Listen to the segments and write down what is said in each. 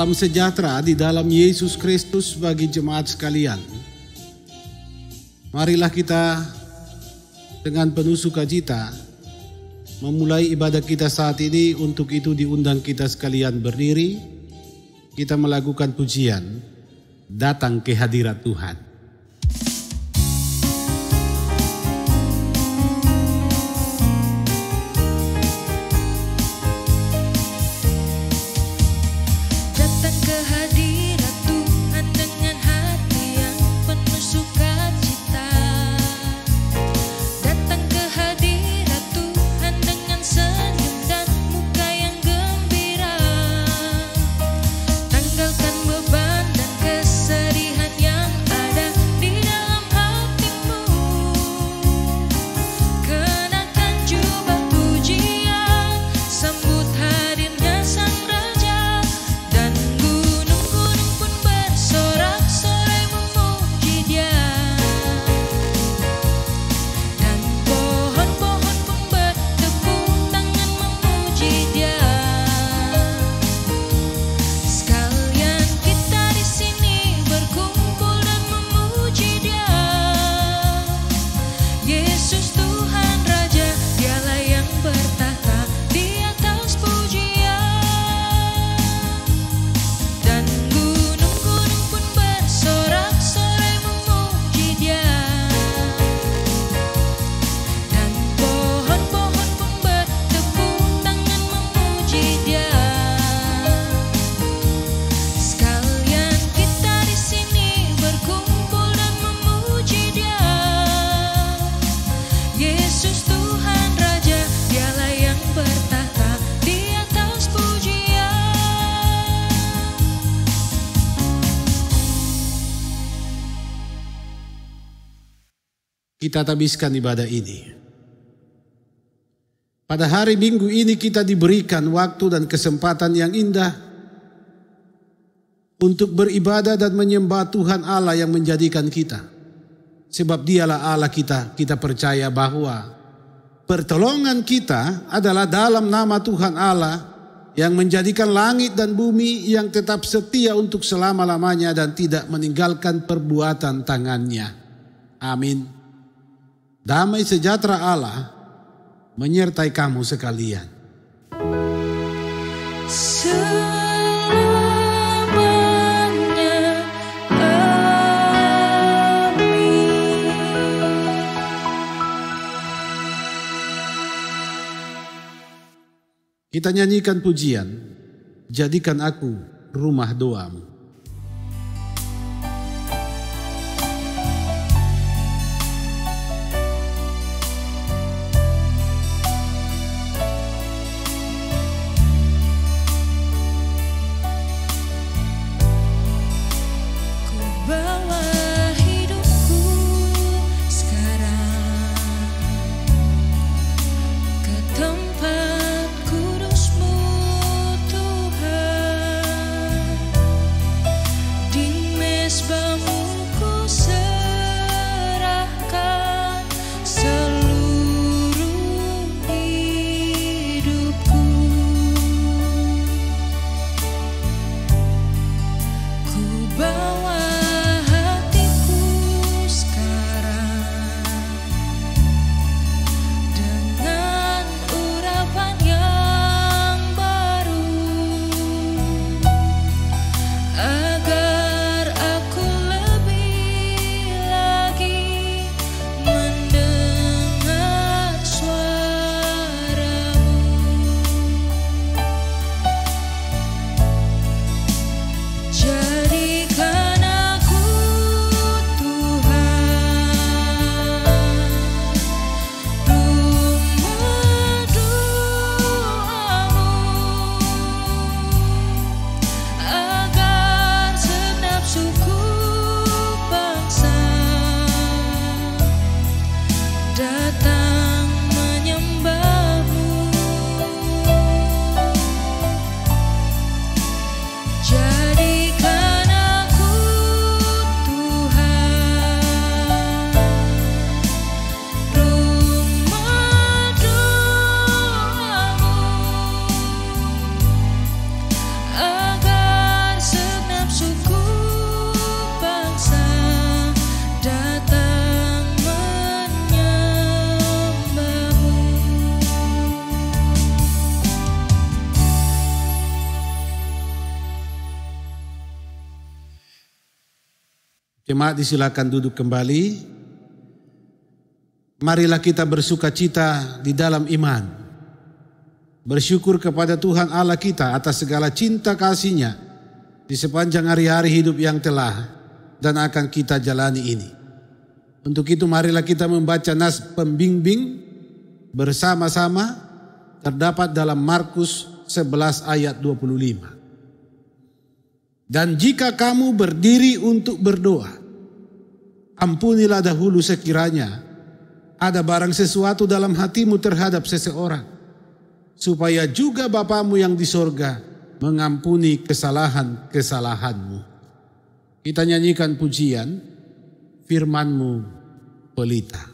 Salam sejahtera di dalam Yesus Kristus bagi jemaat sekalian. Marilah kita dengan penuh sukacita memulai ibadah kita saat ini. Untuk itu diundang kita sekalian berdiri. Kita melakukan pujian, datang ke hadirat Tuhan. Kita habiskan ibadah ini. Pada hari Minggu ini kita diberikan waktu dan kesempatan yang indah untuk beribadah dan menyembah Tuhan Allah yang menjadikan kita. Sebab Dialah Allah kita. Kita percaya bahwa pertolongan kita adalah dalam nama Tuhan Allah yang menjadikan langit dan bumi, yang tetap setia untuk selama-lamanya dan tidak meninggalkan perbuatan tangannya. Amin. Damai sejahtera Allah menyertai kamu sekalian. Selamanya, amin. Kita nyanyikan pujian, jadikan aku rumah doamu. Jadikan Jemaat disilakan duduk kembali. Marilah kita bersuka cita di dalam iman. Bersyukur kepada Tuhan Allah kita atas segala cinta kasih-Nya di sepanjang hari-hari hidup yang telah dan akan kita jalani ini. Untuk itu marilah kita membaca nas pembimbing bersama-sama, terdapat dalam Markus 11 ayat 25. Dan jika kamu berdiri untuk berdoa, ampunilah dahulu sekiranya ada barang sesuatu dalam hatimu terhadap seseorang, supaya juga Bapamu yang di sorga mengampuni kesalahan-kesalahanmu. Kita nyanyikan pujian, firman-Mu pelita.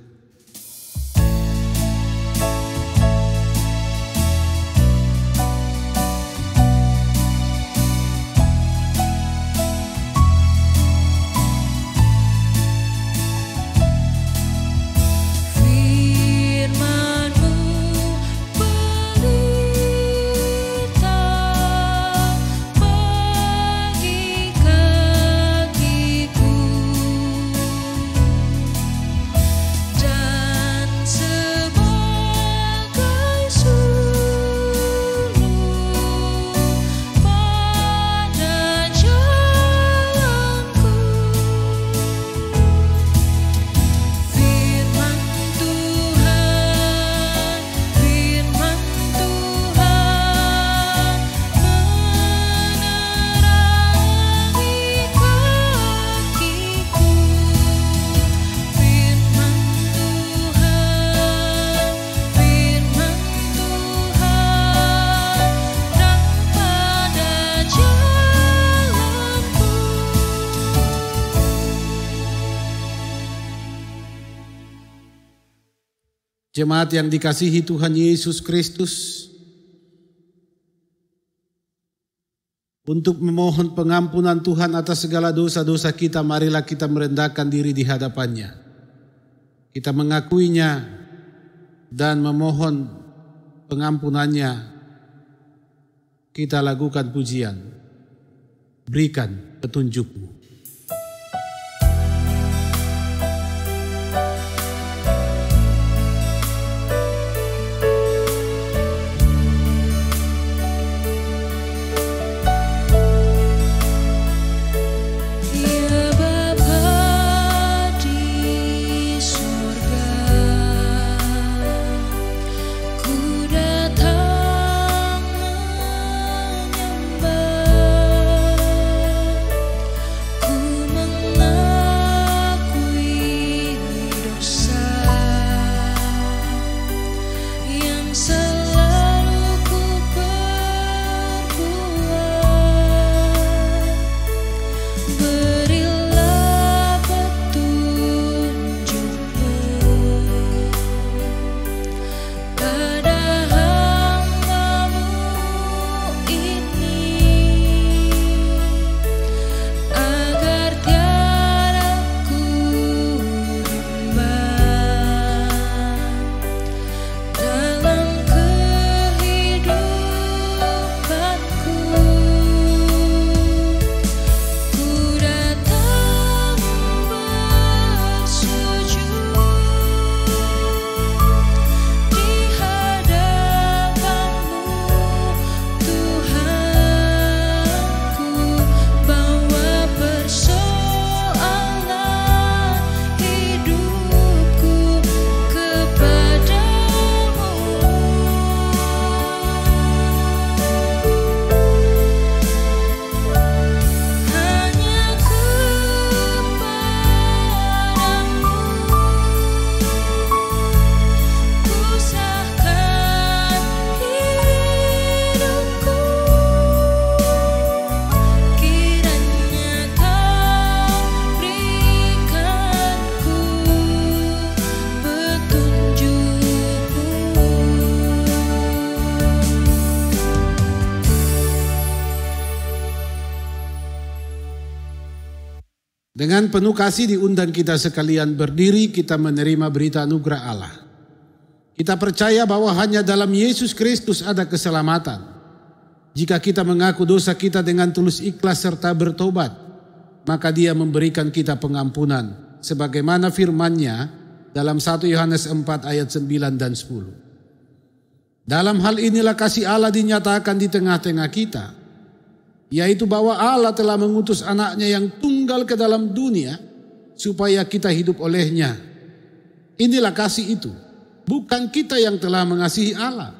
Jemaat yang dikasihi Tuhan Yesus Kristus, untuk memohon pengampunan Tuhan atas segala dosa-dosa kita, marilah kita merendahkan diri di hadapan-Nya. Kita mengakuinya dan memohon pengampunan-Nya. Kita lakukan pujian, berikan petunjuk-Mu. Dengan penuh kasih diundang kita sekalian berdiri, kita menerima berita anugerah Allah. Kita percaya bahwa hanya dalam Yesus Kristus ada keselamatan. Jika kita mengaku dosa kita dengan tulus ikhlas serta bertobat, maka Dia memberikan kita pengampunan sebagaimana firman-Nya dalam 1 Yohanes 4 ayat 9 dan 10. Dalam hal inilah kasih Allah dinyatakan di tengah-tengah kita, yaitu bahwa Allah telah mengutus anaknya yang tunggal ke dalam dunia supaya kita hidup olehnya. Inilah kasih itu. Bukan kita yang telah mengasihi Allah,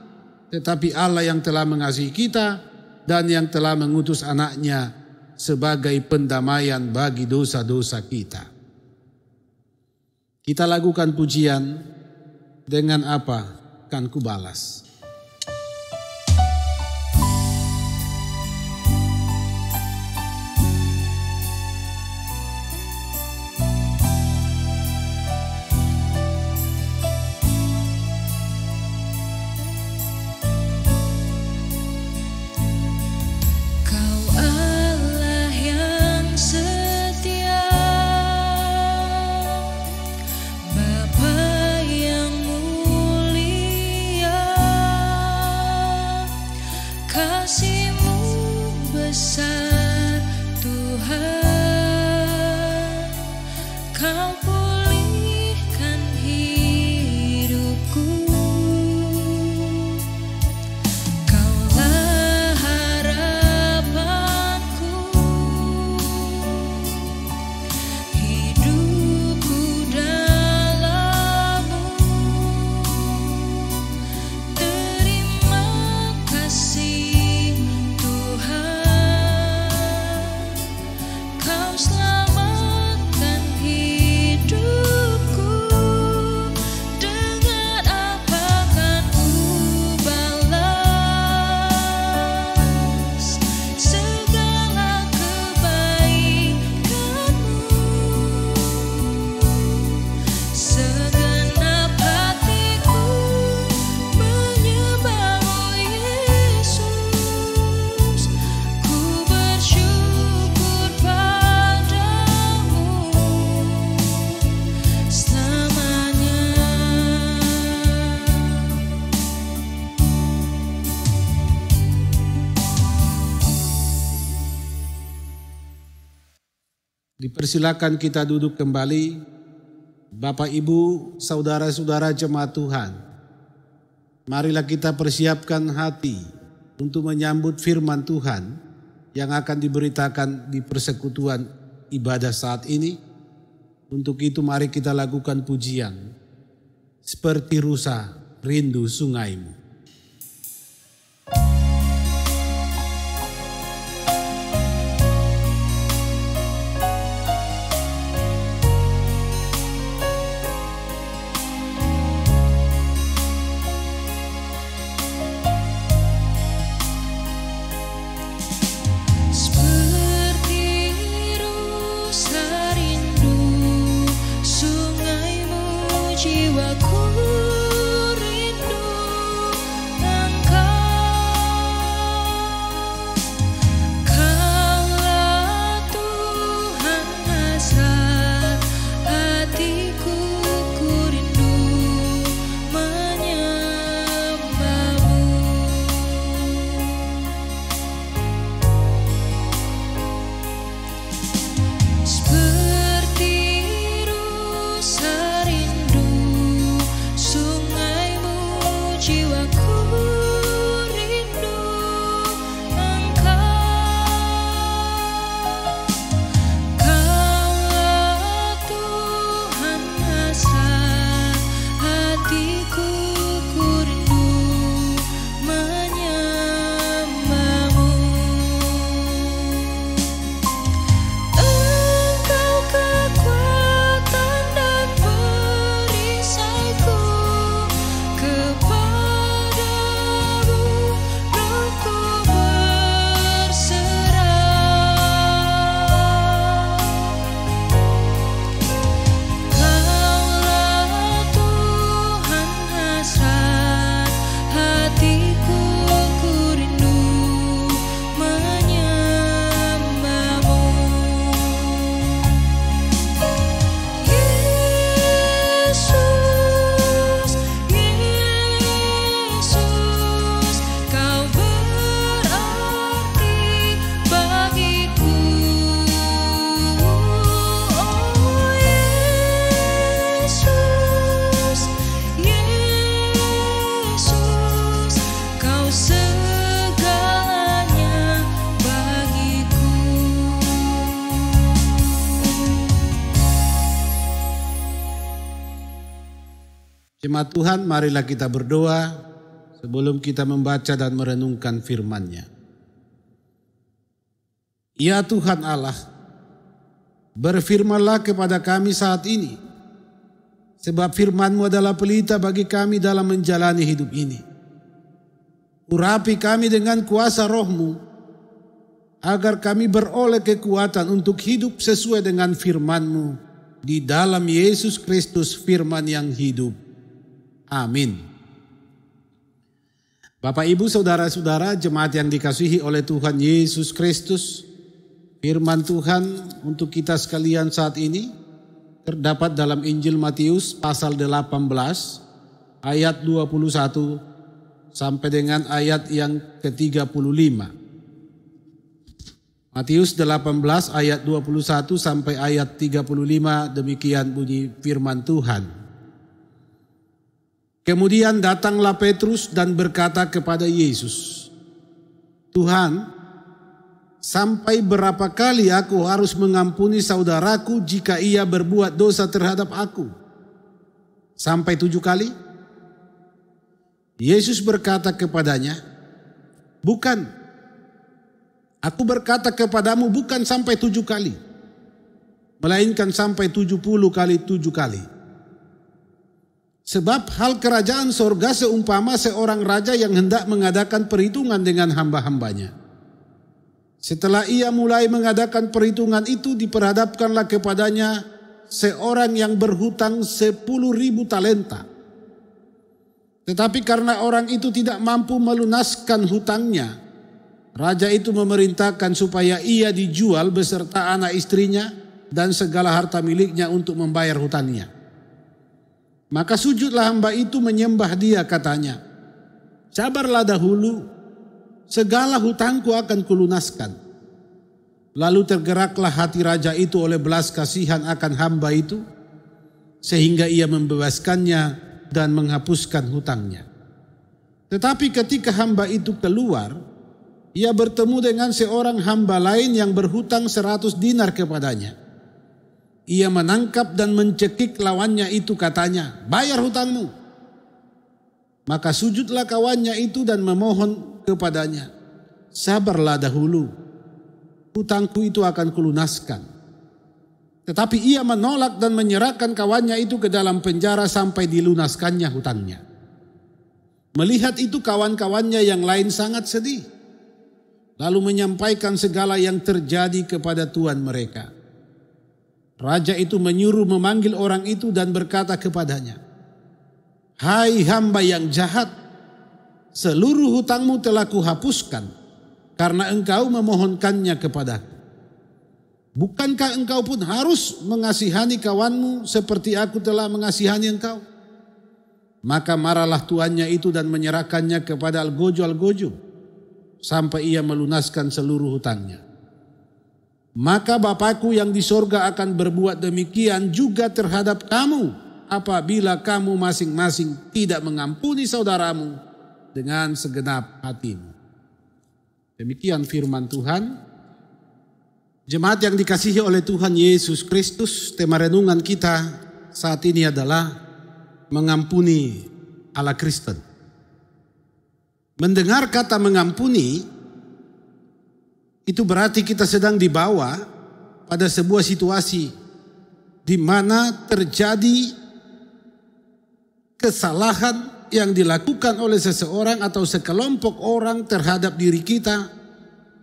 tetapi Allah yang telah mengasihi kita dan yang telah mengutus anaknya sebagai pendamaian bagi dosa-dosa kita. Kita lakukan pujian, dengan apa kan kubalas. Kasih-Mu besar Tuhan, Kau pulihkan hidupku. Kaulah harapanku, hidupku dalam-Mu. Terima kasih selamatkan hidupku, dengan apa kan ku balas segala kebaikan-Mu. Segenap hatiku menyembah-Mu Yesus, ku bersyukur Dipersilakan kita duduk kembali, Bapak Ibu, saudara-saudara jemaat Tuhan. Marilah kita persiapkan hati untuk menyambut firman Tuhan yang akan diberitakan di persekutuan ibadah saat ini. Untuk itu mari kita lakukan pujian, seperti rusa rindu sungai-Mu. Jiwaku rindu Jemaat Tuhan, marilah kita berdoa sebelum kita membaca dan merenungkan firman-Nya. Ya Tuhan Allah, berfirmanlah kepada kami saat ini, sebab firman-Mu adalah pelita bagi kami dalam menjalani hidup ini. Urapi kami dengan kuasa Roh-Mu, agar kami beroleh kekuatan untuk hidup sesuai dengan firman-Mu, di dalam Yesus Kristus firman yang hidup. Amin. Bapak, Ibu, Saudara-saudara, jemaat yang dikasihi oleh Tuhan Yesus Kristus, firman Tuhan untuk kita sekalian saat ini terdapat dalam Injil Matius pasal 18 ayat 21 sampai dengan ayat yang ke-35. Matius 18 ayat 21 sampai ayat 35, demikian bunyi firman Tuhan. Kemudian datanglah Petrus dan berkata kepada Yesus, "Tuhan, sampai berapa kali aku harus mengampuni saudaraku jika ia berbuat dosa terhadap aku? Sampai 7 kali?" Yesus berkata kepadanya, "Bukan. Aku berkata kepadamu bukan sampai 7 kali, melainkan sampai 70 kali 7 kali. Sebab hal kerajaan sorga seumpama seorang raja yang hendak mengadakan perhitungan dengan hamba-hambanya. Setelah ia mulai mengadakan perhitungan itu, diperhadapkanlah kepadanya seorang yang berhutang 10.000 talenta. Tetapi karena orang itu tidak mampu melunaskan hutangnya, raja itu memerintahkan supaya ia dijual beserta anak istrinya dan segala harta miliknya untuk membayar hutangnya. Maka sujudlah hamba itu menyembah dia, katanya, 'Sabarlah dahulu, segala hutangku akan kulunaskan.' Lalu tergeraklah hati raja itu oleh belas kasihan akan hamba itu, sehingga ia membebaskannya dan menghapuskan hutangnya. Tetapi ketika hamba itu keluar, ia bertemu dengan seorang hamba lain yang berhutang 100 dinar kepadanya. Ia menangkap dan mencekik lawannya itu, katanya, 'Bayar hutangmu.' Maka sujudlah kawannya itu dan memohon kepadanya, 'Sabarlah dahulu, hutangku itu akan kulunaskan.' Tetapi ia menolak dan menyerahkan kawannya itu ke dalam penjara sampai dilunaskannya hutangnya. Melihat itu kawan-kawannya yang lain sangat sedih, lalu menyampaikan segala yang terjadi kepada tuan mereka. Raja itu menyuruh memanggil orang itu dan berkata kepadanya, 'Hai hamba yang jahat, seluruh hutangmu telah kuhapuskan karena engkau memohonkannya kepadaku. Bukankah engkau pun harus mengasihani kawanmu seperti aku telah mengasihani engkau?' Maka marahlah tuannya itu dan menyerahkannya kepada algojo-algojo sampai ia melunaskan seluruh hutangnya. Maka Bapakku yang di sorga akan berbuat demikian juga terhadap kamu apabila kamu masing-masing tidak mengampuni saudaramu dengan segenap hatimu." Demikian firman Tuhan. Jemaat yang dikasihi oleh Tuhan Yesus Kristus, tema renungan kita saat ini adalah mengampuni ala Kristen. Mendengar kata mengampuni, itu berarti kita sedang dibawa pada sebuah situasi di mana terjadi kesalahan yang dilakukan oleh seseorang atau sekelompok orang terhadap diri kita,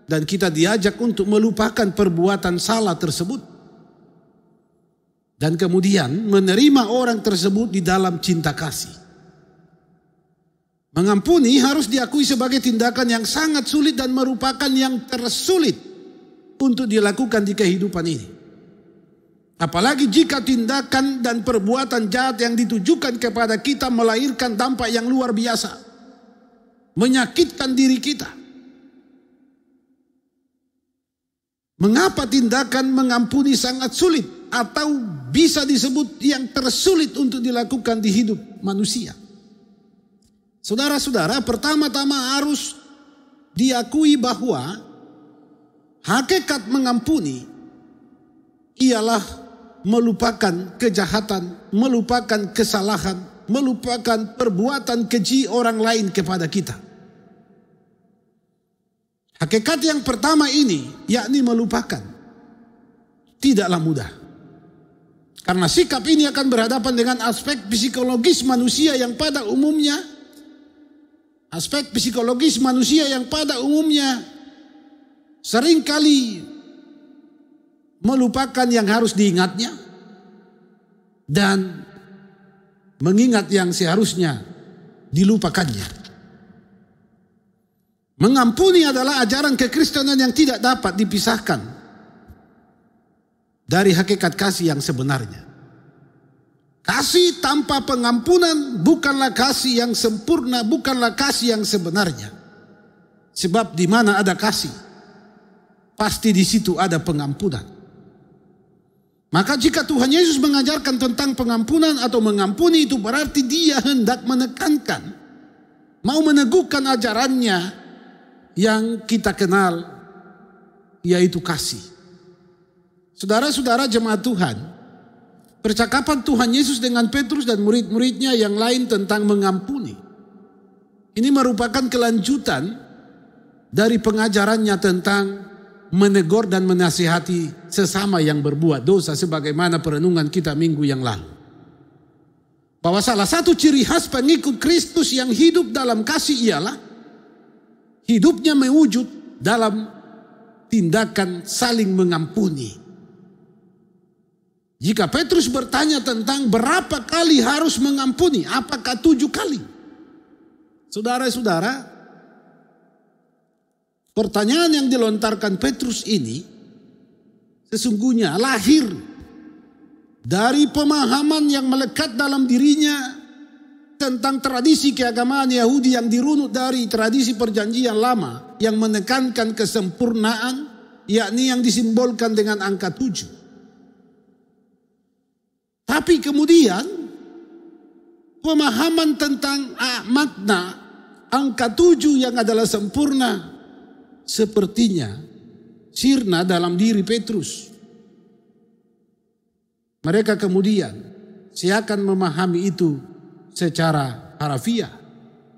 dan kita diajak untuk melupakan perbuatan salah tersebut dan kemudian menerima orang tersebut di dalam cinta kasih. Mengampuni harus diakui sebagai tindakan yang sangat sulit dan merupakan yang tersulit untuk dilakukan di kehidupan ini. Apalagi jika tindakan dan perbuatan jahat yang ditujukan kepada kita melahirkan dampak yang luar biasa, menyakitkan diri kita. Mengapa tindakan mengampuni sangat sulit atau bisa disebut yang tersulit untuk dilakukan di hidup manusia? Saudara-saudara, pertama-tama harus diakui bahwa hakikat mengampuni ialah melupakan kejahatan, melupakan kesalahan, melupakan perbuatan keji orang lain kepada kita. Hakikat yang pertama ini, yakni melupakan, tidaklah mudah. Karena sikap ini akan berhadapan dengan aspek psikologis manusia yang pada umumnya, seringkali melupakan yang harus diingatnya dan mengingat yang seharusnya dilupakannya. Mengampuni adalah ajaran kekristenan yang tidak dapat dipisahkan dari hakikat kasih yang sebenarnya. Kasih tanpa pengampunan bukanlah kasih yang sempurna, bukanlah kasih yang sebenarnya. Sebab di mana ada kasih, pasti di situ ada pengampunan. Maka jika Tuhan Yesus mengajarkan tentang pengampunan atau mengampuni, itu berarti dia hendak menekankan, mau meneguhkan ajarannya yang kita kenal, yaitu kasih. Saudara-saudara jemaat Tuhan, percakapan Tuhan Yesus dengan Petrus dan murid-muridnya yang lain tentang mengampuni, ini merupakan kelanjutan dari pengajarannya tentang menegur dan menasihati sesama yang berbuat dosa, sebagaimana perenungan kita minggu yang lalu. Bahwa salah satu ciri khas pengikut Kristus yang hidup dalam kasih ialah hidupnya mewujud dalam tindakan saling mengampuni. Jika Petrus bertanya tentang berapa kali harus mengampuni, apakah 7 kali? Saudara-saudara, pertanyaan yang dilontarkan Petrus ini sesungguhnya lahir dari pemahaman yang melekat dalam dirinya tentang tradisi keagamaan Yahudi yang dirunut dari tradisi perjanjian lama yang menekankan kesempurnaan, yakni yang disimbolkan dengan angka 7. Tapi kemudian pemahaman tentang makna angka 7 yang adalah sempurna sepertinya sirna dalam diri Petrus. Mereka kemudian seakan memahami itu secara harafiah,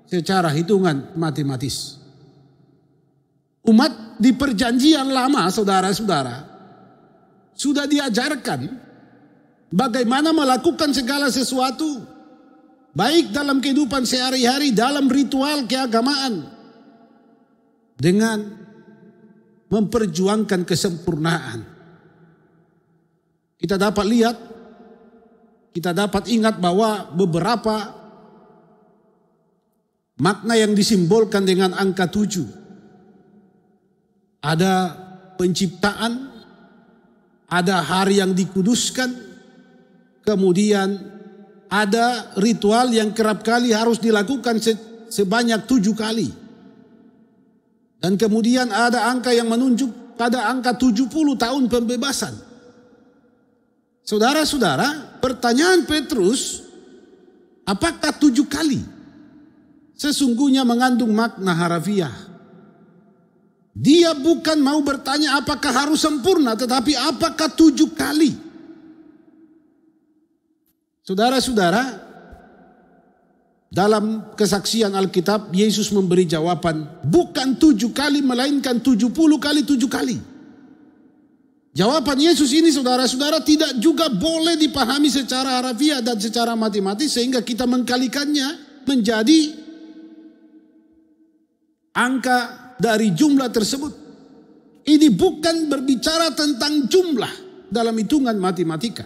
secara hitungan matematis. Umat di perjanjian lama, saudara-saudara, sudah diajarkan bagaimana melakukan segala sesuatu, baik dalam kehidupan sehari-hari, dalam ritual keagamaan, dengan memperjuangkan kesempurnaan. Kita dapat lihat, kita dapat ingat bahwa beberapa makna yang disimbolkan dengan angka 7. Ada penciptaan, ada hari yang dikuduskan, kemudian ada ritual yang kerap kali harus dilakukan sebanyak 7 kali. Dan kemudian ada angka yang menunjuk pada angka 70 tahun pembebasan. Saudara-saudara, pertanyaan Petrus, apakah 7 kali? Sesungguhnya mengandung makna harafiah. Dia bukan mau bertanya apakah harus sempurna, tetapi apakah 7 kali? Saudara-saudara, dalam kesaksian Alkitab, Yesus memberi jawaban bukan 7 kali, melainkan 70 kali 7 kali. Jawaban Yesus ini, saudara-saudara, tidak juga boleh dipahami secara harafiah dan secara matematis sehingga kita mengkalikannya menjadi angka dari jumlah tersebut. Ini bukan berbicara tentang jumlah dalam hitungan matematika.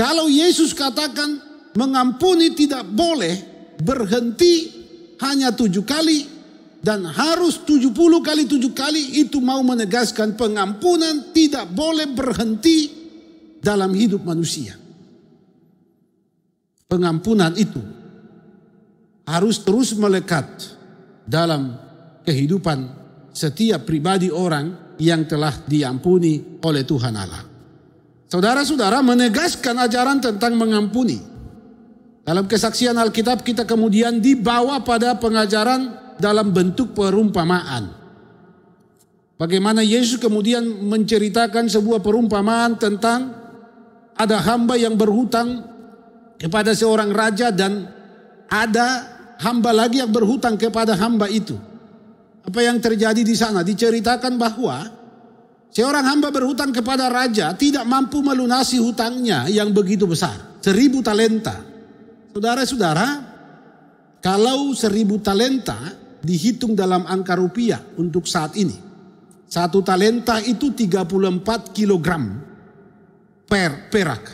Kalau Yesus katakan mengampuni tidak boleh berhenti hanya 7 kali dan harus 70 kali 7 kali, itu mau menegaskan pengampunan tidak boleh berhenti dalam hidup manusia. Pengampunan itu harus terus melekat dalam kehidupan setiap pribadi orang yang telah diampuni oleh Tuhan Allah. Saudara-saudara, menegaskan ajaran tentang mengampuni. Dalam kesaksian Alkitab kita kemudian dibawa pada pengajaran dalam bentuk perumpamaan. Bagaimana Yesus kemudian menceritakan sebuah perumpamaan tentang ada hamba yang berhutang kepada seorang raja dan ada hamba lagi yang berhutang kepada hamba itu. Apa yang terjadi di sana? Diceritakan bahwa seorang hamba berhutang kepada raja tidak mampu melunasi hutangnya yang begitu besar. 1.000 talenta. Saudara-saudara, kalau 1.000 talenta dihitung dalam angka rupiah untuk saat ini. 1 talenta itu 34 kilogram perak.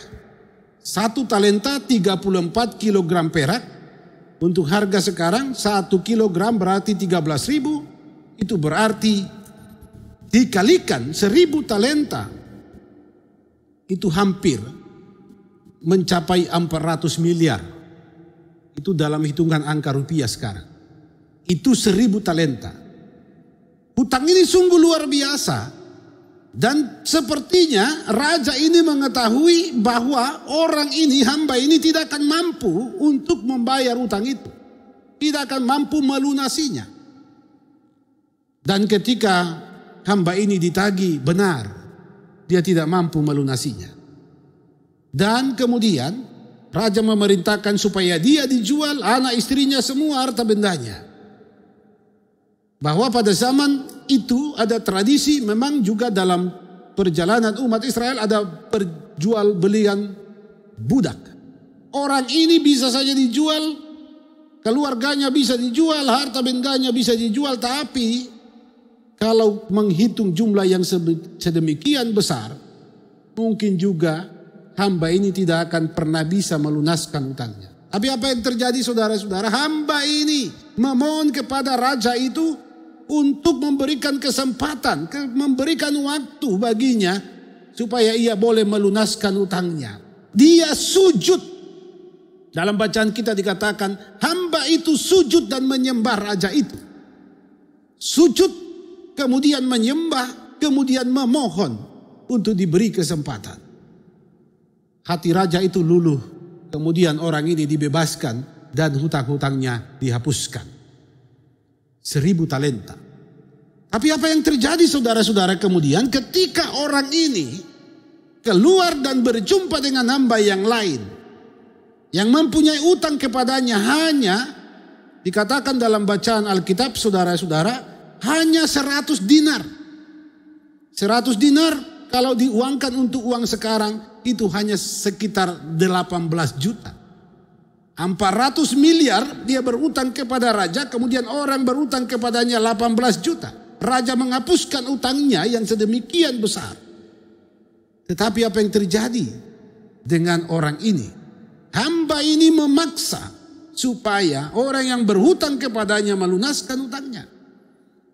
1 talenta 34 kilogram perak. Untuk harga sekarang 1 kilogram berarti 13.000. Itu berarti dikalikan 1.000 talenta. Itu hampir mencapai 400 miliar. Itu dalam hitungan angka rupiah sekarang. Itu 1.000 talenta. Hutang ini sungguh luar biasa. Dan sepertinya raja ini mengetahui bahwa orang ini, hamba ini tidak akan mampu untuk membayar hutang itu. Tidak akan mampu melunasinya. Dan ketika hamba ini ditagih benar, dia tidak mampu melunasinya. Dan kemudian raja memerintahkan supaya dia dijual, anak istrinya, semua harta bendanya. Bahwa pada zaman itu ada tradisi, memang juga dalam perjalanan umat Israel ada perjual belian budak. Orang ini bisa saja dijual, keluarganya bisa dijual, harta bendanya bisa dijual. Tapi kalau menghitung jumlah yang sedemikian besar, mungkin juga hamba ini tidak akan pernah bisa melunaskan hutangnya. Tapi apa yang terjadi saudara-saudara? Hamba ini memohon kepada raja itu untuk memberikan kesempatan, memberikan waktu baginya supaya ia boleh melunaskan hutangnya. Dia sujud. Dalam bacaan kita dikatakan hamba itu sujud dan menyembah raja itu. Sujud, kemudian menyembah, kemudian memohon untuk diberi kesempatan. Hati raja itu luluh. Kemudian orang ini dibebaskan dan hutang-hutangnya dihapuskan. 1.000 talenta. Tapi apa yang terjadi saudara-saudara kemudian ketika orang ini keluar dan berjumpa dengan hamba yang lain yang mempunyai utang kepadanya, hanya dikatakan dalam bacaan Alkitab saudara-saudara hanya 100 dinar. 100 dinar kalau diuangkan untuk uang sekarang itu hanya sekitar 18 juta. 400 miliar dia berutang kepada raja, kemudian orang berutang kepadanya 18 juta. Raja menghapuskan utangnya yang sedemikian besar. Tetapi apa yang terjadi dengan orang ini? Hamba ini memaksa supaya orang yang berhutang kepadanya melunaskan utangnya.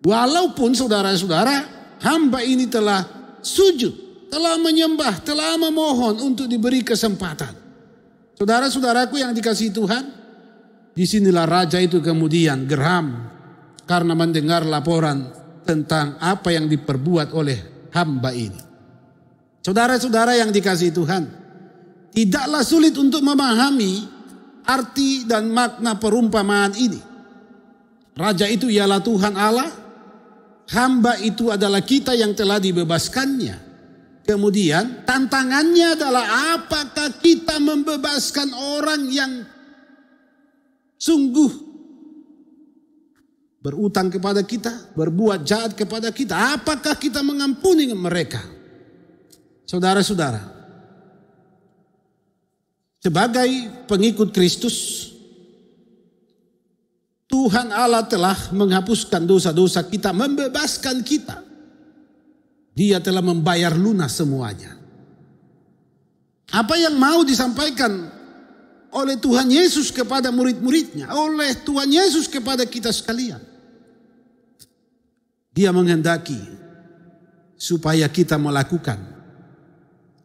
Walaupun saudara-saudara, hamba ini telah sujud, telah menyembah, telah memohon untuk diberi kesempatan. Saudara-saudaraku yang dikasihi Tuhan, disinilah raja itu kemudian geram karena mendengar laporan tentang apa yang diperbuat oleh hamba ini. Saudara-saudara yang dikasihi Tuhan, tidaklah sulit untuk memahami arti dan makna perumpamaan ini. Raja itu ialah Tuhan Allah, hamba itu adalah kita yang telah dibebaskannya. Kemudian tantangannya adalah apakah kita membebaskan orang yang sungguh berutang kepada kita, berbuat jahat kepada kita. Apakah kita mengampuni mereka? Saudara-saudara, sebagai pengikut Kristus, Tuhan Allah telah menghapuskan dosa-dosa kita, membebaskan kita. Dia telah membayar lunas semuanya. Apa yang mau disampaikan oleh Tuhan Yesus kepada murid-muridnya, oleh Tuhan Yesus kepada kita sekalian. Dia menghendaki supaya kita melakukan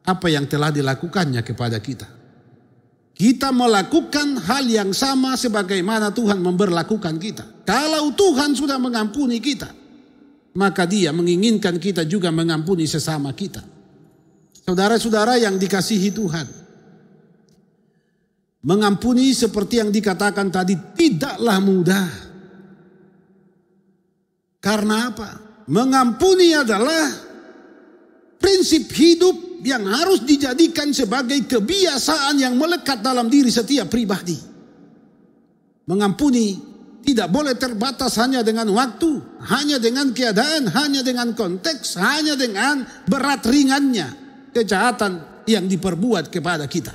apa yang telah dilakukannya kepada kita. Kita melakukan hal yang sama sebagaimana Tuhan memperlakukan kita. Kalau Tuhan sudah mengampuni kita, maka Dia menginginkan kita juga mengampuni sesama kita. Saudara-saudara yang dikasihi Tuhan, mengampuni seperti yang dikatakan tadi tidaklah mudah. Karena apa? Mengampuni adalah prinsip hidup yang harus dijadikan sebagai kebiasaan yang melekat dalam diri setiap pribadi. Mengampuni tidak boleh terbatas hanya dengan waktu, hanya dengan keadaan, hanya dengan konteks, hanya dengan berat ringannya kejahatan yang diperbuat kepada kita.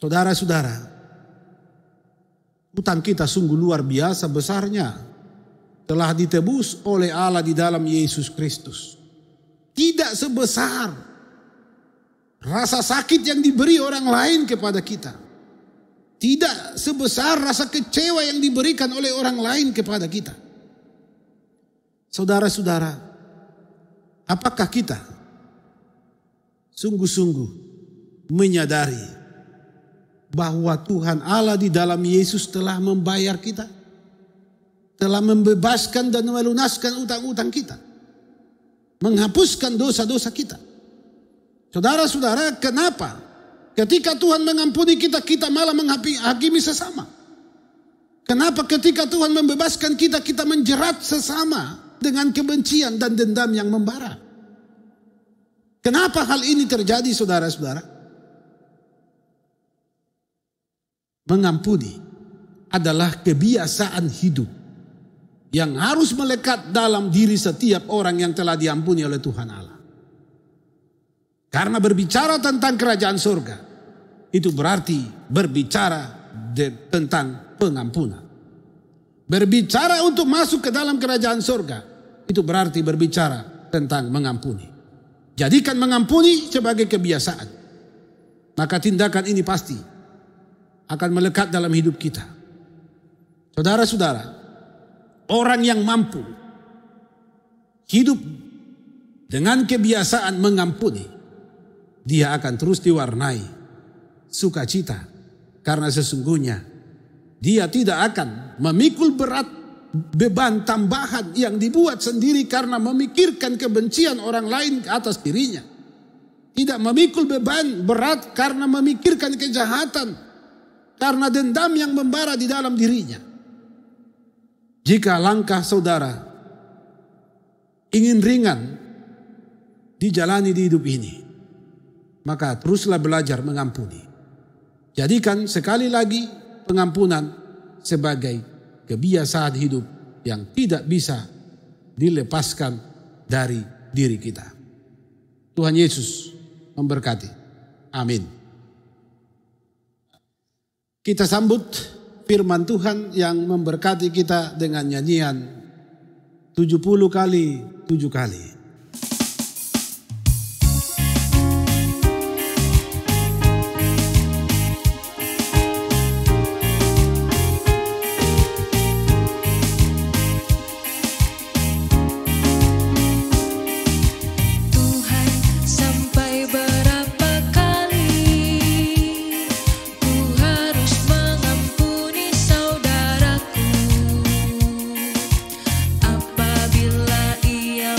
Saudara-saudara, hutang kita sungguh luar biasa besarnya. Telah ditebus oleh Allah di dalam Yesus Kristus. Tidak sebesar rasa sakit yang diberi orang lain kepada kita. Tidak sebesar rasa kecewa yang diberikan oleh orang lain kepada kita. Saudara-saudara, apakah kita sungguh-sungguh menyadari bahwa Tuhan Allah di dalam Yesus telah membayar kita? Telah membebaskan dan melunaskan utang-utang kita. Menghapuskan dosa-dosa kita. Saudara-saudara, kenapa ketika Tuhan mengampuni kita, kita malah menghakimi sesama? Kenapa ketika Tuhan membebaskan kita, kita menjerat sesama dengan kebencian dan dendam yang membara? Kenapa hal ini terjadi, saudara-saudara? Mengampuni adalah kebiasaan hidup yang harus melekat dalam diri setiap orang yang telah diampuni oleh Tuhan Allah. Karena berbicara tentang kerajaan surga, itu berarti berbicara tentang pengampunan. Berbicara untuk masuk ke dalam kerajaan surga, itu berarti berbicara tentang mengampuni. Jadikan mengampuni sebagai kebiasaan. Maka tindakan ini pasti akan melekat dalam hidup kita. Saudara-saudara, orang yang mampu hidup dengan kebiasaan mengampuni, dia akan terus diwarnai sukacita. Karena sesungguhnya dia tidak akan memikul berat beban tambahan yang dibuat sendiri karena memikirkan kebencian orang lain atas dirinya. Tidak memikul beban berat karena memikirkan kejahatan, karena dendam yang membara di dalam dirinya. Jika langkah saudara ingin ringan dijalani di hidup ini, maka teruslah belajar mengampuni. Jadikan sekali lagi pengampunan sebagai kebiasaan hidup yang tidak bisa dilepaskan dari diri kita. Tuhan Yesus memberkati. Amin. Kita sambut firman Tuhan yang memberkati kita dengan nyanyian 70 kali 7 kali. Apabila ia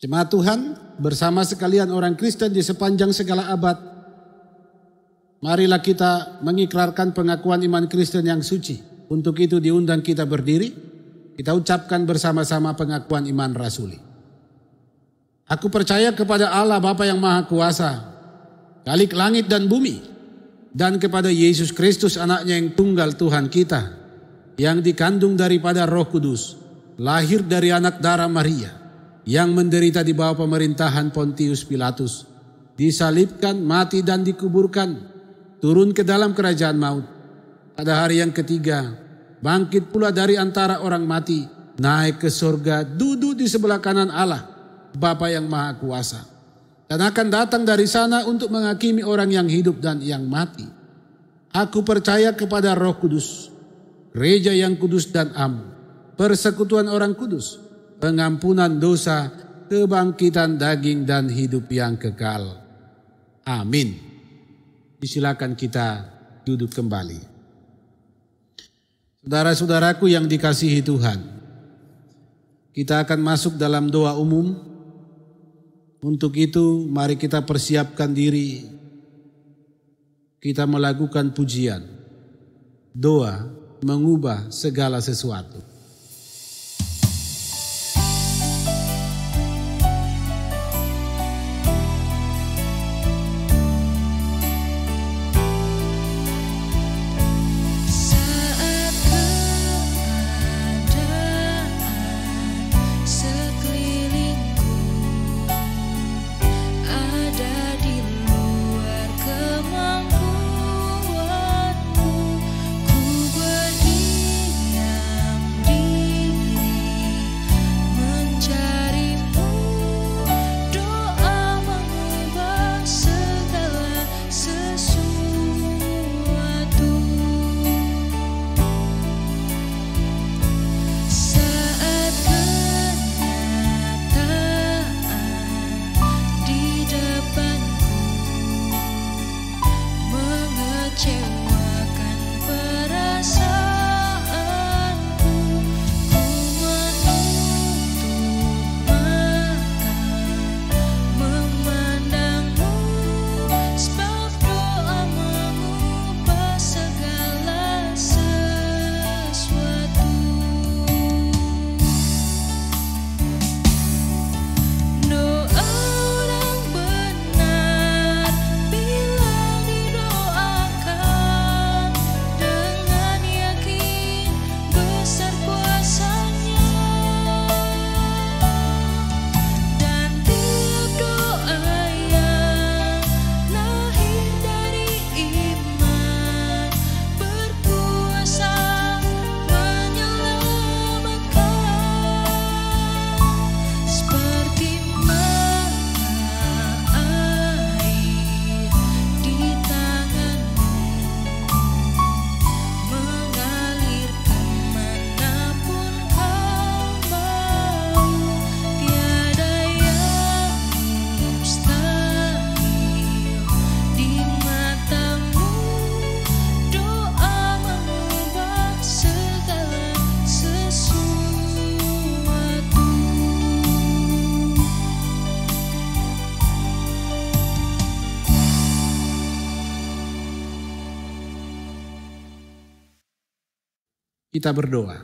Jemaat Tuhan, bersama sekalian orang Kristen di sepanjang segala abad, marilah kita mengikrarkan pengakuan iman Kristen yang suci. Untuk itu diundang kita berdiri, kita ucapkan bersama-sama pengakuan iman rasuli. Aku percaya kepada Allah Bapa yang Maha Kuasa, Khalik langit dan bumi, dan kepada Yesus Kristus anaknya yang tunggal Tuhan kita, yang dikandung daripada Roh Kudus, lahir dari anak darah Maria, yang menderita di bawah pemerintahan Pontius Pilatus, disalibkan, mati dan dikuburkan, turun ke dalam kerajaan maut. Pada hari yang ketiga, bangkit pula dari antara orang mati, naik ke surga, duduk di sebelah kanan Allah, Bapa yang Maha Kuasa, dan akan datang dari sana untuk menghakimi orang yang hidup dan yang mati. Aku percaya kepada Roh Kudus, gereja yang kudus dan am, persekutuan orang kudus, pengampunan dosa, kebangkitan daging dan hidup yang kekal. Amin. Disilakan kita duduk kembali. Saudara-saudaraku yang dikasihi Tuhan, kita akan masuk dalam doa umum. Untuk itu mari kita persiapkan diri. Kita melakukan pujian. Doa mengubah segala sesuatu. Kita berdoa.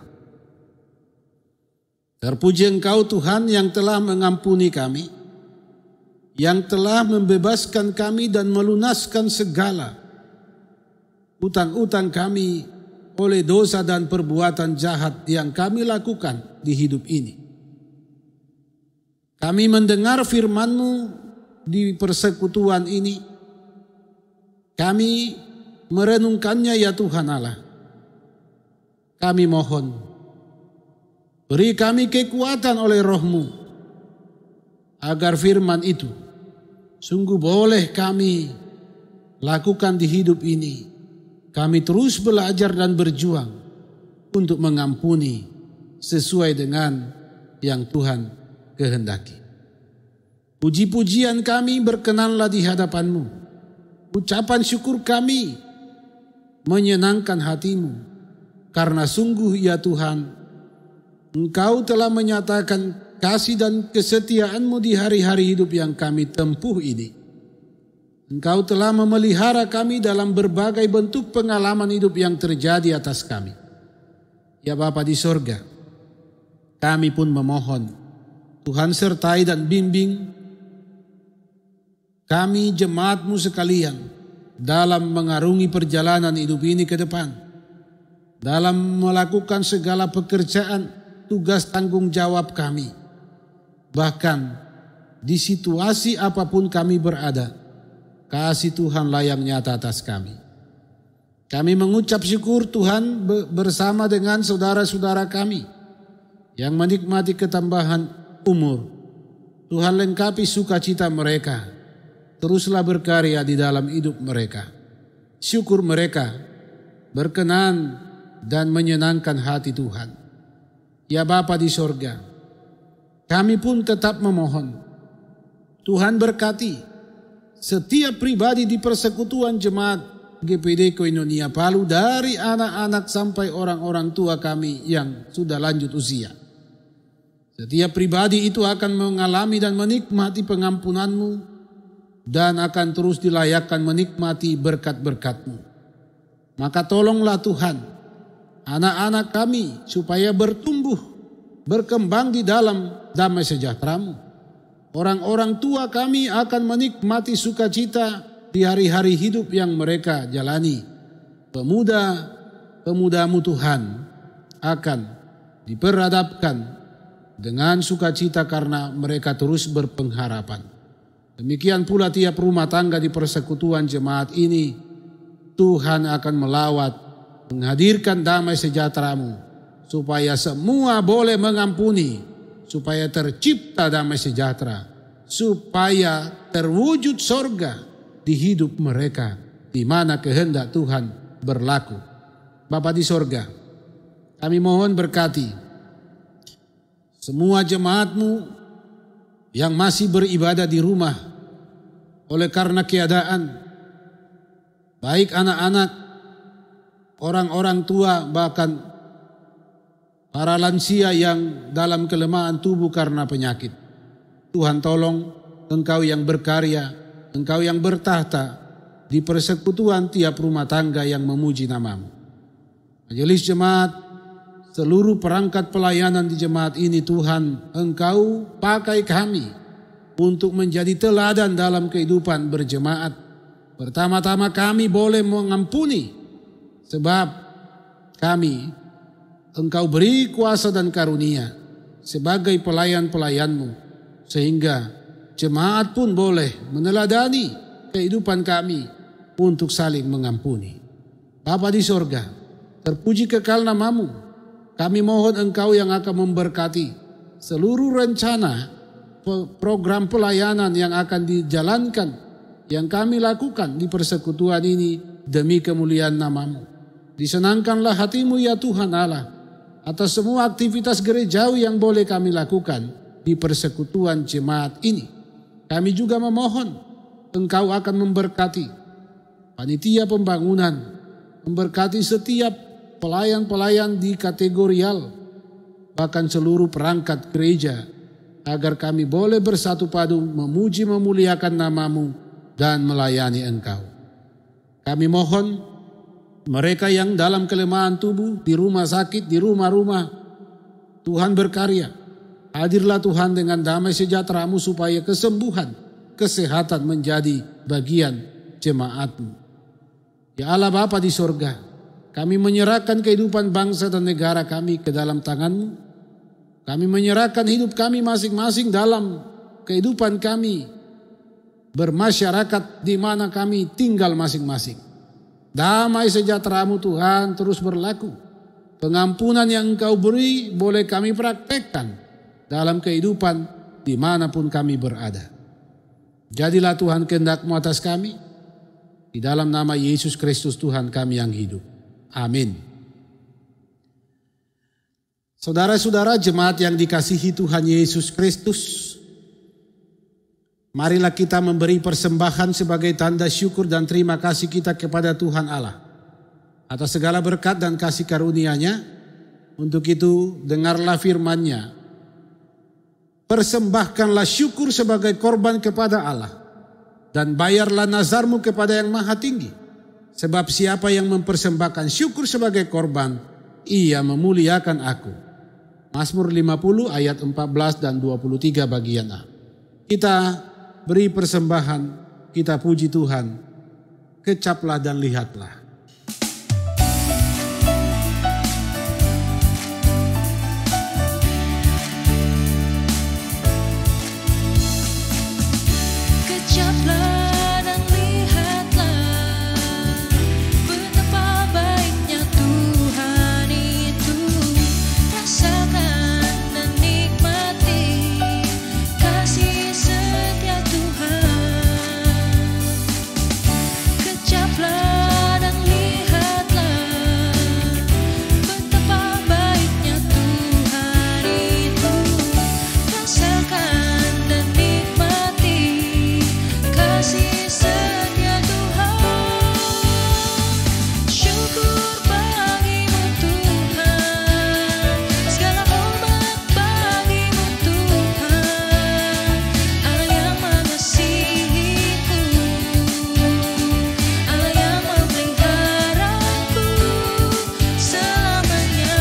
Terpuji Engkau Tuhan yang telah mengampuni kami, yang telah membebaskan kami dan melunaskan segala utang-utang kami oleh dosa dan perbuatan jahat yang kami lakukan di hidup ini. Kami mendengar firman-Mu di persekutuan ini. Kami merenungkannya ya Tuhan Allah. Kami mohon, beri kami kekuatan oleh Roh-Mu, agar firman itu sungguh boleh kami lakukan di hidup ini. Kami terus belajar dan berjuang untuk mengampuni sesuai dengan yang Tuhan kehendaki. Puji-pujian kami berkenanlah di hadapan-Mu. Ucapan syukur kami menyenangkan hati-Mu. Karena sungguh ya Tuhan, Engkau telah menyatakan kasih dan kesetiaan-Mu di hari-hari hidup yang kami tempuh ini. Engkau telah memelihara kami dalam berbagai bentuk pengalaman hidup yang terjadi atas kami. Ya Bapa di sorga, kami pun memohon, Tuhan sertai dan bimbing kami jemaat-Mu sekalian dalam mengarungi perjalanan hidup ini ke depan, dalam melakukan segala pekerjaan, tugas tanggung jawab kami. Bahkan di situasi apapun kami berada, kasih Tuhanlah yang nyata atas kami. Kami mengucap syukur Tuhan bersama dengan saudara-saudara kami yang menikmati ketambahan umur. Tuhan lengkapi sukacita mereka. Teruslah berkarya di dalam hidup mereka. Syukur mereka berkenan dan menyenangkan hati Tuhan. Ya Bapa di sorga, kami pun tetap memohon, Tuhan berkati setiap pribadi di persekutuan jemaat GPD Koinonia Palu, dari anak-anak sampai orang-orang tua kami yang sudah lanjut usia. Setiap pribadi itu akan mengalami dan menikmati pengampunan-Mu dan akan terus dilayakkan menikmati berkat-berkat-Mu. Maka tolonglah Tuhan anak-anak kami supaya bertumbuh, berkembang di dalam damai sejahtera-Mu. Orang-orang tua kami akan menikmati sukacita di hari-hari hidup yang mereka jalani. Pemuda-Mu Tuhan akan diperhadapkan dengan sukacita karena mereka terus berpengharapan. Demikian pula tiap rumah tangga di persekutuan jemaat ini, Tuhan akan melawat, menghadirkan damai sejahtera-Mu, supaya semua boleh mengampuni, supaya tercipta damai sejahtera, supaya terwujud sorga di hidup mereka, di mana kehendak Tuhan berlaku. Bapa di sorga, kami mohon berkati semua jemaat-Mu yang masih beribadah di rumah oleh karena keadaan, baik anak-anak, orang-orang tua, bahkan para lansia yang dalam kelemahan tubuh karena penyakit. Tuhan tolong, Engkau yang berkarya, Engkau yang bertahta di persekutuan tiap rumah tangga yang memuji nama-Mu. Majelis jemaat, seluruh perangkat pelayanan di jemaat ini Tuhan, Engkau pakai kami untuk menjadi teladan dalam kehidupan berjemaat. Pertama-tama kami boleh mengampuni, sebab kami Engkau beri kuasa dan karunia sebagai pelayan-pelayan-Mu, sehingga jemaat pun boleh meneladani kehidupan kami untuk saling mengampuni. Bapa di sorga, terpuji kekal nama-Mu. Kami mohon Engkau yang akan memberkati seluruh rencana program pelayanan yang akan dijalankan, yang kami lakukan di persekutuan ini demi kemuliaan nama-Mu. Disenangkanlah hati-Mu ya Tuhan Allah atas semua aktivitas gerejawi yang boleh kami lakukan di persekutuan jemaat ini. Kami juga memohon Engkau akan memberkati panitia pembangunan, memberkati setiap pelayan-pelayan di kategorial, bahkan seluruh perangkat gereja, agar kami boleh bersatu padu memuji memuliakan nama-Mu dan melayani Engkau. Kami mohon mereka yang dalam kelemahan tubuh, di rumah sakit, di rumah-rumah, Tuhan berkarya. Hadirlah Tuhan dengan damai sejahtera-Mu supaya kesembuhan, kesehatan menjadi bagian jemaat-Mu. Ya Allah Bapa di sorga, kami menyerahkan kehidupan bangsa dan negara kami ke dalam tangan-Mu. Kami menyerahkan hidup kami masing-masing dalam kehidupan kami bermasyarakat di mana kami tinggal masing-masing. Damai sejahtera-Mu Tuhan terus berlaku. Pengampunan yang Engkau beri boleh kami praktekkan dalam kehidupan dimanapun kami berada. Jadilah Tuhan kehendak-Mu atas kami. Di dalam nama Yesus Kristus Tuhan kami yang hidup. Amin. Saudara-saudara jemaat yang dikasihi Tuhan Yesus Kristus, marilah kita memberi persembahan sebagai tanda syukur dan terima kasih kita kepada Tuhan Allah atas segala berkat dan kasih karunia-Nya. Untuk itu dengarlah firman-Nya persembahkanlah syukur sebagai korban kepada Allah, dan bayarlah nazarmu kepada yang maha tinggi. Sebab siapa yang mempersembahkan syukur sebagai korban, ia memuliakan aku. Mazmur 50 ayat 14 dan 23 bagian A. Kita beri persembahan, kita puji Tuhan. Kecaplah dan lihatlah. Kecaplah dan lihatlah betapa baiknya Tuhan itu. Rasakan dan nikmati kasih setia Tuhan. Kecaplah dan lihatlah betapa baiknya Tuhan itu. Rasakan dan nikmati kasih setia Tuhan. Syukur bagimu Tuhan, segala hormat bagimu Tuhan. Allah yang mengasihiku, Allah yang memeliharaku selamanya.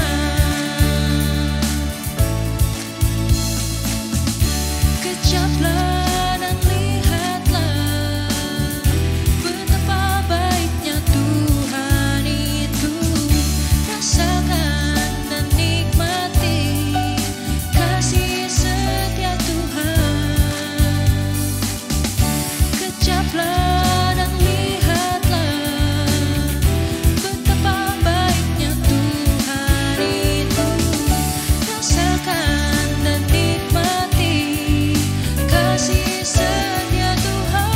Kecaplah dan lihatlah betapa baiknya Tuhan itu. Rasakan dan nikmati kasih setia Tuhan. Kecaplah dan lihatlah betapa baiknya Tuhan itu. Rasakan dan nikmati kasih setia Tuhan.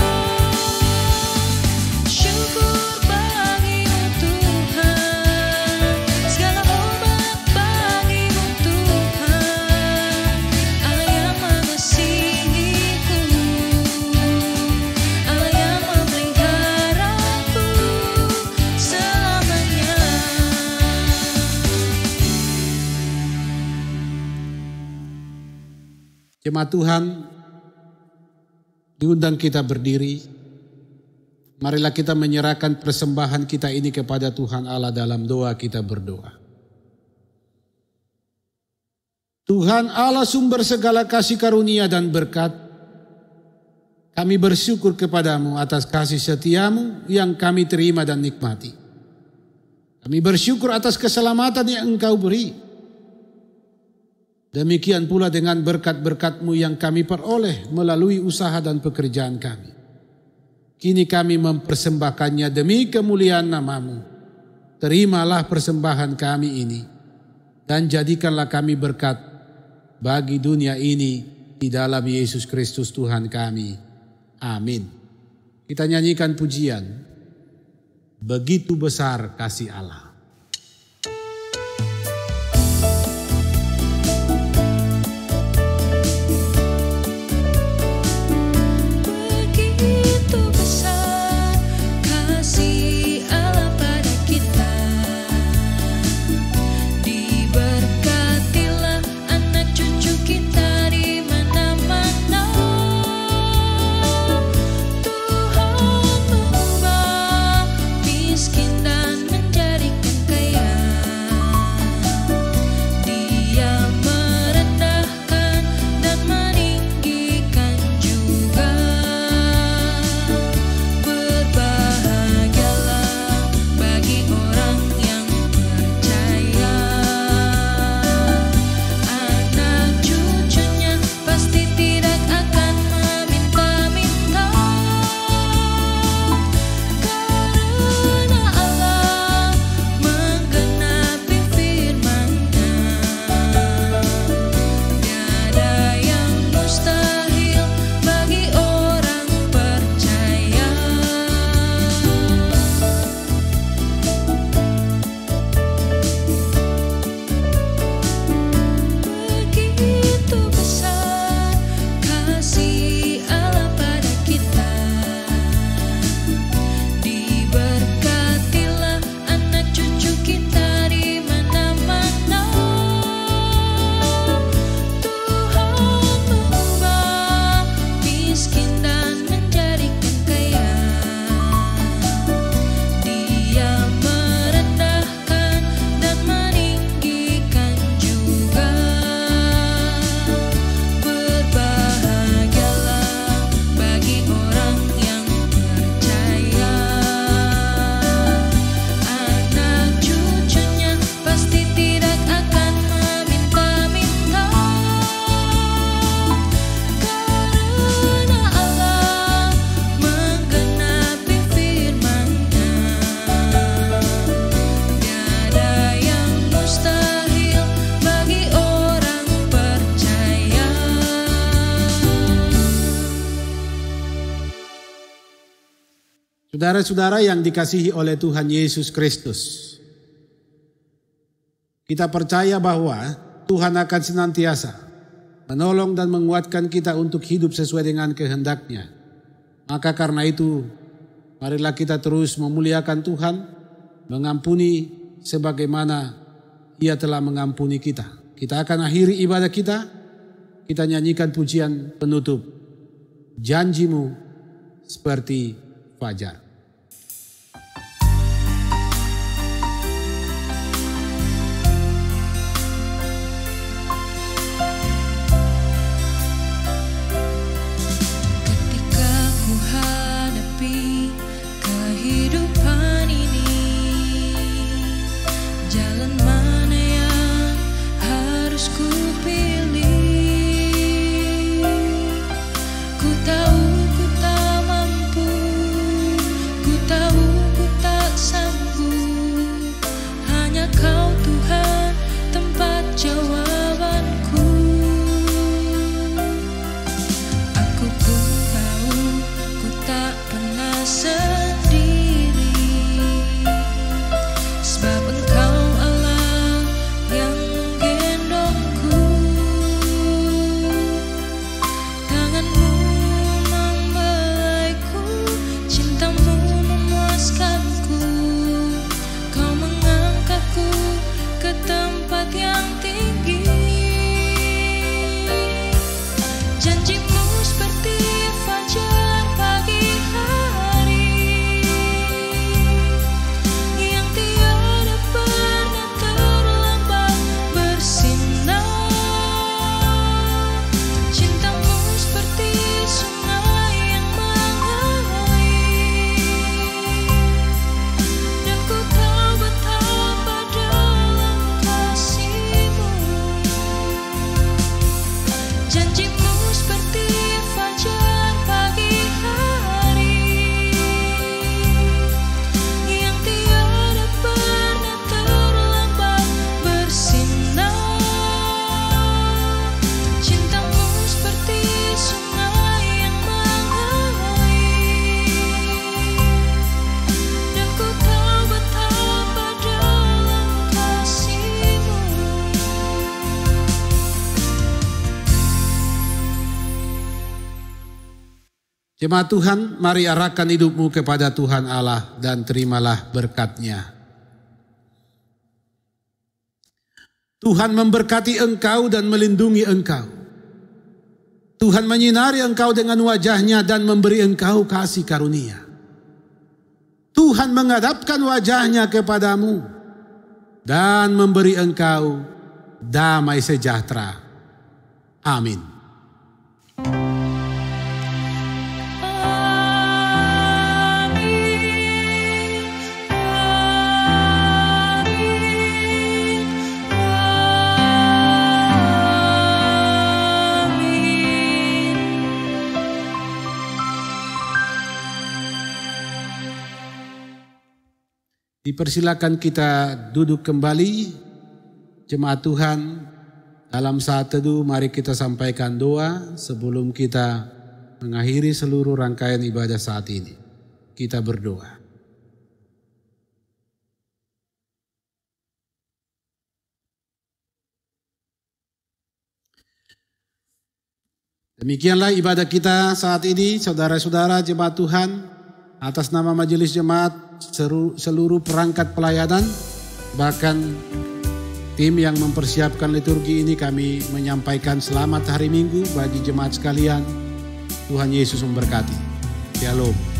Syukur bagimu Tuhan, segala hormat bagimu Tuhan. Allah yang mengasihiku, Allah yang memeliharaku selamanya. Jemaat Tuhan, diundang kita berdiri. Marilah kita menyerahkan persembahan kita ini kepada Tuhan Allah dalam doa kita berdoa. Tuhan Allah sumber segala kasih karunia dan berkat, kami bersyukur kepadamu atas kasih setiamu yang kami terima dan nikmati. Kami bersyukur atas keselamatan yang Engkau beri. Demikian pula dengan berkat-berkat-Mu yang kami peroleh melalui usaha dan pekerjaan kami. Kini kami mempersembahkannya demi kemuliaan nama-Mu. Terimalah persembahan kami ini dan jadikanlah kami berkat bagi dunia ini di dalam Yesus Kristus Tuhan kami. Amin. Kita nyanyikan pujian, begitu besar kasih Allah. Begitu besar kasih Allah pada kita. Diberkatilah anak cucu kita di mana-mana. Tuhan mengubah miskin dan menjadikan Saudara-saudara yang dikasihi oleh Tuhan Yesus Kristus, kita percaya bahwa Tuhan akan senantiasa menolong dan menguatkan kita untuk hidup sesuai dengan kehendak-Nya. Maka karena itu, marilah kita terus memuliakan Tuhan, mengampuni sebagaimana Ia telah mengampuni kita. Kita akan akhiri ibadah kita nyanyikan pujian penutup, Janjimu Seperti Fajar. Jemaat Tuhan, mari arahkan hidupmu kepada Tuhan Allah dan terimalah berkat-Nya. Tuhan memberkati engkau dan melindungi engkau. Tuhan menyinari engkau dengan wajah-Nya dan memberi engkau kasih karunia. Tuhan menghadapkan wajah-Nya kepadamu dan memberi engkau damai sejahtera. Amin. Dipersilakan kita duduk kembali, jemaat Tuhan. Dalam saat teduh mari kita sampaikan doa sebelum kita mengakhiri seluruh rangkaian ibadah saat ini. Kita berdoa. Demikianlah ibadah kita saat ini, saudara-saudara jemaat Tuhan. Atas nama majelis jemaat, seluruh perangkat pelayanan, bahkan tim yang mempersiapkan liturgi ini, kami menyampaikan selamat hari Minggu bagi jemaat sekalian. Tuhan Yesus memberkati. Shalom.